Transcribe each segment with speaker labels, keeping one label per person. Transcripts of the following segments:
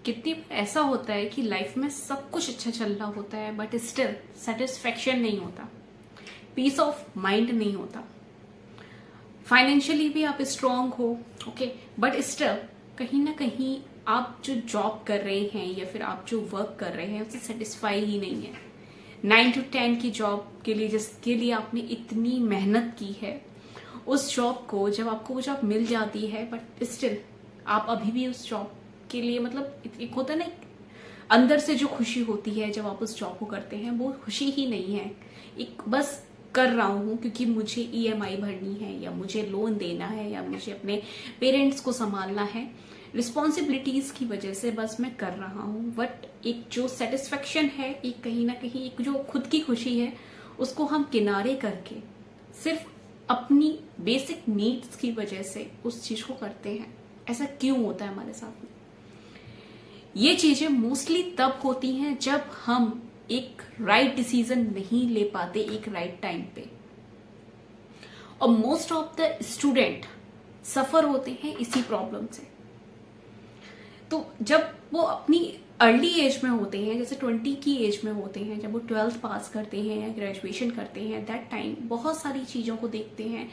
Speaker 1: कितनी ऐसा होता है कि लाइफ में सब कुछ अच्छा चल रहा होता है बट स्टिल सेटिस्फेक्शन नहीं होता, पीस ऑफ माइंड नहीं होता। फाइनेंशियली भी आप स्ट्रांग हो, ओके, बट स्टिल कहीं ना कहीं आप जो जॉब कर रहे हैं या फिर आप जो वर्क कर रहे हैं उससे सेटिस्फाई ही नहीं है। 9 to 10 की जॉब के लिए, जिसके लिए आपने इतनी मेहनत की है, उस जॉब को जब आपको वो जॉब मिल जाती है बट स्टिल आप अभी भी उस जॉब के लिए, मतलब एक होता है ना, अंदर से जो खुशी होती है जब आप उस जॉब को करते हैं, वो खुशी ही नहीं है। एक बस कर रहा हूँ क्योंकि मुझे ईएमआई भरनी है या मुझे लोन देना है या मुझे अपने पेरेंट्स को संभालना है, रिस्पॉन्सिबिलिटीज की वजह से बस मैं कर रहा हूँ। बट एक जो सेटिस्फेक्शन है, एक कहीं ना कहीं एक जो खुद की खुशी है, उसको हम किनारे करके सिर्फ अपनी बेसिक नीड्स की वजह से उस चीज को करते हैं। ऐसा क्यों होता है हमारे साथ में? ये चीजें मोस्टली तब होती हैं जब हम एक राइट डिसीजन नहीं ले पाते एक राइट टाइम पे, और मोस्ट ऑफ द स्टूडेंट सफर होते हैं इसी प्रॉब्लम से। तो जब वो अपनी अर्ली एज में होते हैं, जैसे 20 की एज में होते हैं, जब वो 12th पास करते हैं या ग्रेजुएशन करते हैं, दैट टाइम बहुत सारी चीजों को देखते हैं,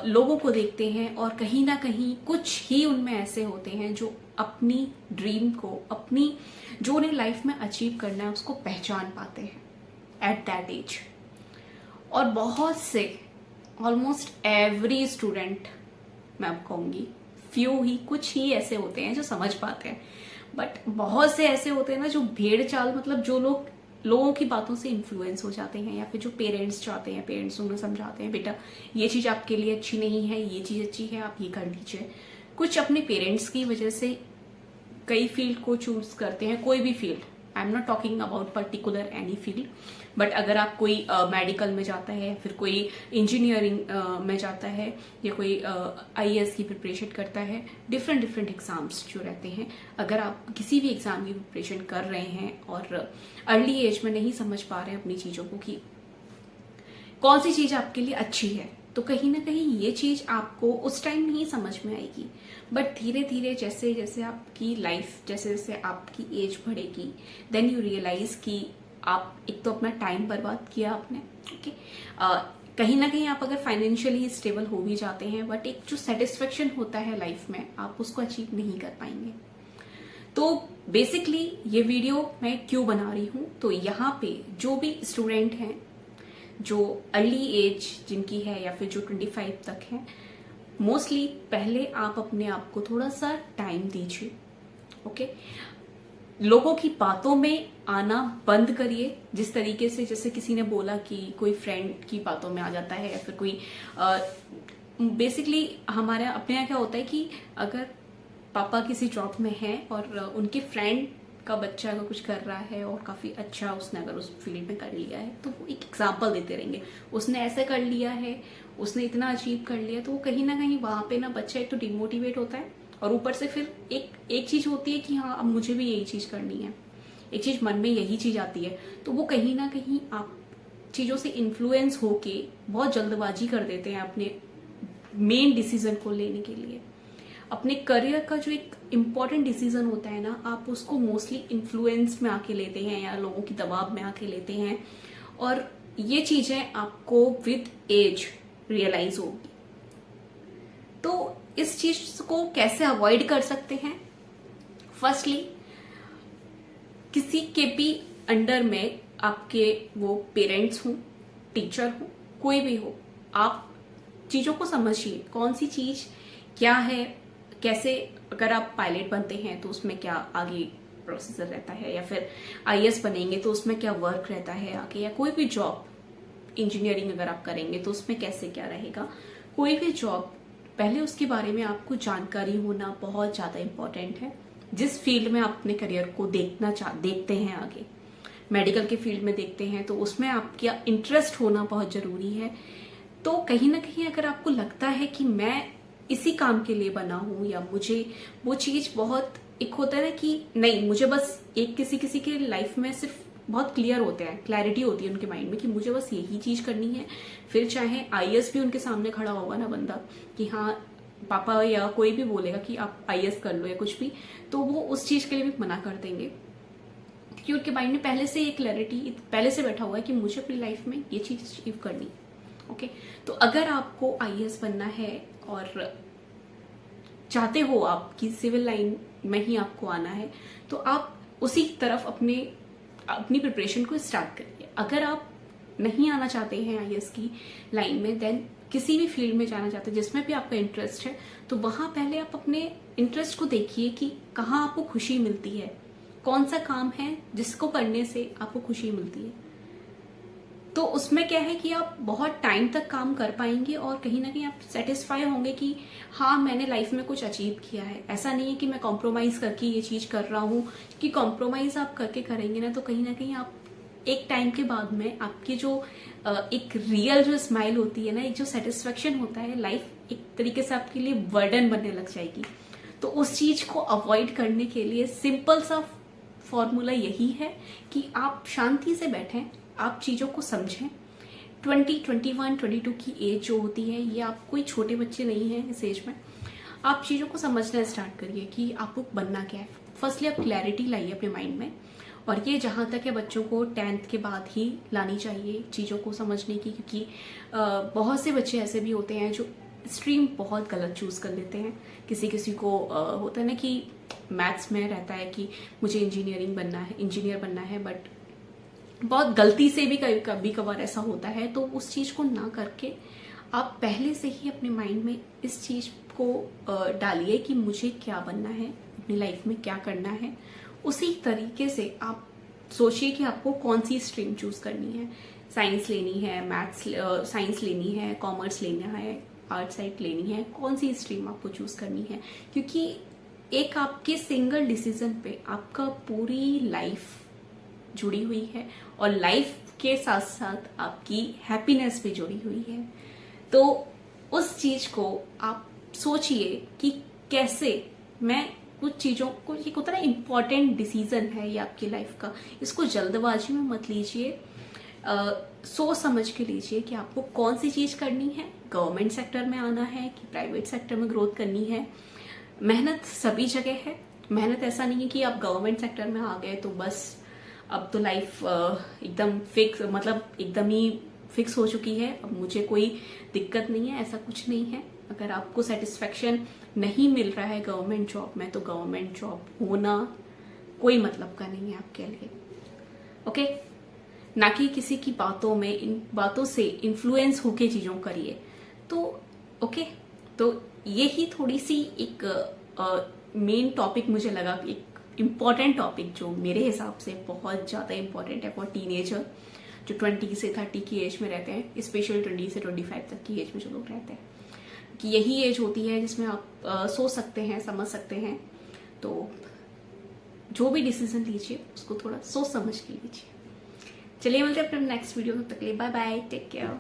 Speaker 1: लोगों को देखते हैं, और कहीं ना कहीं कुछ ही उनमें ऐसे होते हैं जो अपनी ड्रीम को, अपनी जो उन्हें लाइफ में अचीव करना है, उसको पहचान पाते हैं एट दैट एज। और बहुत से, ऑलमोस्ट एवरी स्टूडेंट, मैं अब कहूंगी फ्यू ही, कुछ ही ऐसे होते हैं जो समझ पाते हैं, बट बहुत से ऐसे होते हैं ना जो भेड़ चाल, मतलब जो लोगों की बातों से इन्फ्लुएंस हो जाते हैं, या फिर जो पेरेंट्स चाहते हैं, पेरेंट्स उन्हें समझाते हैं, बेटा ये चीज आपके लिए अच्छी नहीं है, ये चीज अच्छी है, आप ये कर लीजिए। कुछ अपने पेरेंट्स की वजह से कई फील्ड को चूज करते हैं, कोई भी field, I am not talking about particular any field, but अगर आप कोई मेडिकल में जाता है, फिर कोई इंजीनियरिंग में जाता है, या कोई आईएएस की प्रिपरेशन करता है, डिफरेंट डिफरेंट एग्जाम्स जो रहते हैं, अगर आप किसी भी एग्जाम की प्रिपरेशन कर रहे हैं और अर्ली एज में नहीं समझ पा रहे हैं अपनी चीजों को कि कौन सी चीज आपके लिए अच्छी है, तो कहीं ना कहीं ये चीज आपको उस टाइम नहीं समझ में आएगी, बट धीरे धीरे जैसे जैसे आपकी लाइफ, जैसे जैसे आपकी एज बढ़ेगी, देन यू रियलाइज कि आप एक तो अपना टाइम बर्बाद किया आपने, ओके, कहीं ना कहीं आप अगर फाइनेंशियली स्टेबल हो भी जाते हैं, बट एक जो सेटिस्फेक्शन होता है लाइफ में, आप उसको अचीव नहीं कर पाएंगे। तो बेसिकली ये वीडियो मैं क्यों बना रही हूं, तो यहाँ पे जो भी स्टूडेंट हैं जो अर्ली एज जिनकी है या फिर जो 25 तक है, मोस्टली पहले आप अपने आप को थोड़ा सा टाइम दीजिए, ओके। लोगों की बातों में आना बंद करिए। जिस तरीके से, जैसे किसी ने बोला कि कोई फ्रेंड की बातों में आ जाता है, या फिर कोई बेसिकली हमारे अपने यहाँ क्या होता है कि अगर पापा किसी जॉब में है और उनके फ्रेंड का बच्चा अगर कुछ कर रहा है और काफी अच्छा उसने अगर उस फील्ड में कर लिया है, तो वो एक एग्जाम्पल देते रहेंगे, उसने ऐसे कर लिया है, उसने इतना अचीव कर लिया, तो वो कहीं ना कहीं वहां पे ना बच्चा एक तो डिमोटिवेट होता है, और ऊपर से फिर एक चीज होती है कि हाँ अब मुझे भी यही चीज करनी है, एक चीज मन में यही चीज आती है, तो वो कहीं ना कहीं आप चीजों से इन्फ्लुएंस होके बहुत जल्दबाजी कर देते हैं अपने मेन डिसीजन को लेने के लिए। अपने करियर का जो एक इम्पॉर्टेंट डिसीजन होता है ना, आप उसको मोस्टली इन्फ्लुएंस में आके लेते हैं या लोगों की दबाव में आके लेते हैं, और ये चीजें आपको विद एज रियलाइज होगी। तो इस चीज को कैसे अवॉइड कर सकते हैं? फर्स्टली, किसी के भी अंडर में आपके वो पेरेंट्स हो, टीचर हो, कोई भी हो, आप चीजों को समझिए, कौन सी चीज क्या है, कैसे, अगर आप पायलट बनते हैं तो उसमें क्या आगे प्रोसीजर रहता है, या फिर आईएएस बनेंगे तो उसमें क्या वर्क रहता है आगे, या कोई भी जॉब, इंजीनियरिंग अगर आप करेंगे तो उसमें कैसे क्या रहेगा, कोई भी जॉब, पहले उसके बारे में आपको जानकारी होना बहुत ज्यादा इंपॉर्टेंट है। जिस फील्ड में आप अपने करियर को देखते हैं आगे, मेडिकल के फील्ड में देखते हैं तो उसमें आपका इंटरेस्ट होना बहुत जरूरी है। तो कहीं ना कहीं अगर आपको लगता है कि मैं इसी काम के लिए बना हूं, या मुझे वो चीज बहुत, एक होता है ना कि नहीं, मुझे बस एक किसी के लाइफ में सिर्फ बहुत क्लियर होते हैं, क्लैरिटी होती है उनके माइंड में कि मुझे बस यही चीज करनी है, फिर चाहे आईएएस भी उनके सामने खड़ा होगा ना बंदा कि हाँ पापा या कोई भी बोलेगा कि आप आईएएस कर लो या कुछ भी, तो वो उस चीज के लिए भी मना कर देंगे, क्योंकि उनके माइंड में पहले से एक क्लैरिटी पहले से बैठा हुआ है कि मुझे अपनी लाइफ में ये चीज अचीव करनी है। ओके, तो अगर आपको आईएएस बनना है और चाहते हो आप कि सिविल लाइन में ही आपको आना है, तो आप उसी तरफ अपनी प्रिपरेशन को स्टार्ट करिए। अगर आप नहीं आना चाहते हैं आईएएस की लाइन में, देन किसी भी फील्ड में जाना चाहते हैं जिसमें भी आपका इंटरेस्ट है, तो वहां पहले आप अपने इंटरेस्ट को देखिए कि कहाँ आपको खुशी मिलती है, कौन सा काम है जिसको करने से आपको खुशी मिलती है। तो उसमें क्या है कि आप बहुत टाइम तक काम कर पाएंगे और कहीं ना कहीं आप सेटिस्फाई होंगे कि हाँ मैंने लाइफ में कुछ अचीव किया है। ऐसा नहीं है कि मैं कॉम्प्रोमाइज करके ये चीज कर रहा हूँ, कि कॉम्प्रोमाइज आप करके करेंगे ना तो कहीं ना कहीं आप एक टाइम के बाद में आपकी जो एक रियल जो स्माइल होती है ना, एक जो सेटिस्फेक्शन होता है, लाइफ एक तरीके से आपके लिए बर्डन बनने लग जाएगी। तो उस चीज को अवॉइड करने के लिए सिंपल सा फॉर्मूला यही है कि आप शांति से बैठें, आप चीजों को समझें। 20, 21, 22 की एज जो होती है, ये आप कोई छोटे बच्चे नहीं हैं इस एज में। आप चीजों को समझना स्टार्ट करिए कि आपको बनना क्या है। फर्स्टली आप क्लैरिटी लाइए अपने माइंड में, और ये जहां तक है बच्चों को 10th के बाद ही लानी चाहिए चीजों को समझने की, क्योंकि बहुत से बच्चे ऐसे भी होते हैं जो स्ट्रीम बहुत गलत चूज कर लेते हैं। किसी को होता है ना कि मैथ्स में रहता है कि मुझे इंजीनियर बनना है, बट बहुत गलती से भी कभी कभार ऐसा होता है। तो उस चीज को ना करके आप पहले से ही अपने माइंड में इस चीज को डालिए कि मुझे क्या बनना है, अपनी लाइफ में क्या करना है। उसी तरीके से आप सोचिए कि आपको कौन सी स्ट्रीम चूज करनी है। साइंस लेनी है, साइंस लेनी है, कॉमर्स लेना है, आर्ट साइड लेनी है, कौन सी स्ट्रीम आपको चूज करनी है, क्योंकि एक आपके सिंगल डिसीजन पे आपका पूरी लाइफ जुड़ी हुई है और लाइफ के साथ साथ आपकी हैप्पीनेस भी जुड़ी हुई है। तो उस चीज को आप सोचिए कि कैसे मैं कुछ चीजों को, ये होता है ना इंपॉर्टेंट डिसीजन है ये आपकी लाइफ का, इसको जल्दबाजी में मत लीजिए, सोच समझ के लीजिए कि आपको कौन सी चीज करनी है। गवर्नमेंट सेक्टर में आना है कि प्राइवेट सेक्टर में ग्रोथ करनी है। मेहनत सभी जगह है। मेहनत ऐसा नहीं है कि आप गवर्नमेंट सेक्टर में आ गए तो बस अब तो लाइफ एकदम फिक्स, मतलब एकदम ही फिक्स हो चुकी है, अब मुझे कोई दिक्कत नहीं है। ऐसा कुछ नहीं है। अगर आपको सेटिस्फेक्शन नहीं मिल रहा है गवर्नमेंट जॉब में, तो गवर्नमेंट जॉब होना कोई मतलब का नहीं है आपके लिए। ओके, ना कि किसी की बातों में, इन बातों से इन्फ्लुएंस होके चीजों करिए। तो ओके, तो यही थोड़ी सी एक मेन टॉपिक मुझे लगा, एक इम्पॉर्टेंट टॉपिक जो मेरे हिसाब से बहुत ज्यादा इम्पॉर्टेंट है फॉर टीनेजर जो 20 से 30 की एज में रहते हैं, स्पेशली 20 से 25 तक की एज में जो लोग रहते हैं, कि यही एज होती है जिसमें आप सोच सकते हैं, समझ सकते हैं। तो जो भी डिसीजन लीजिए उसको थोड़ा सोच समझ के लीजिए। चलिए मिलते हैं अपने नेक्स्ट वीडियो में, तक के लिए बाय बाय, टेक केयर।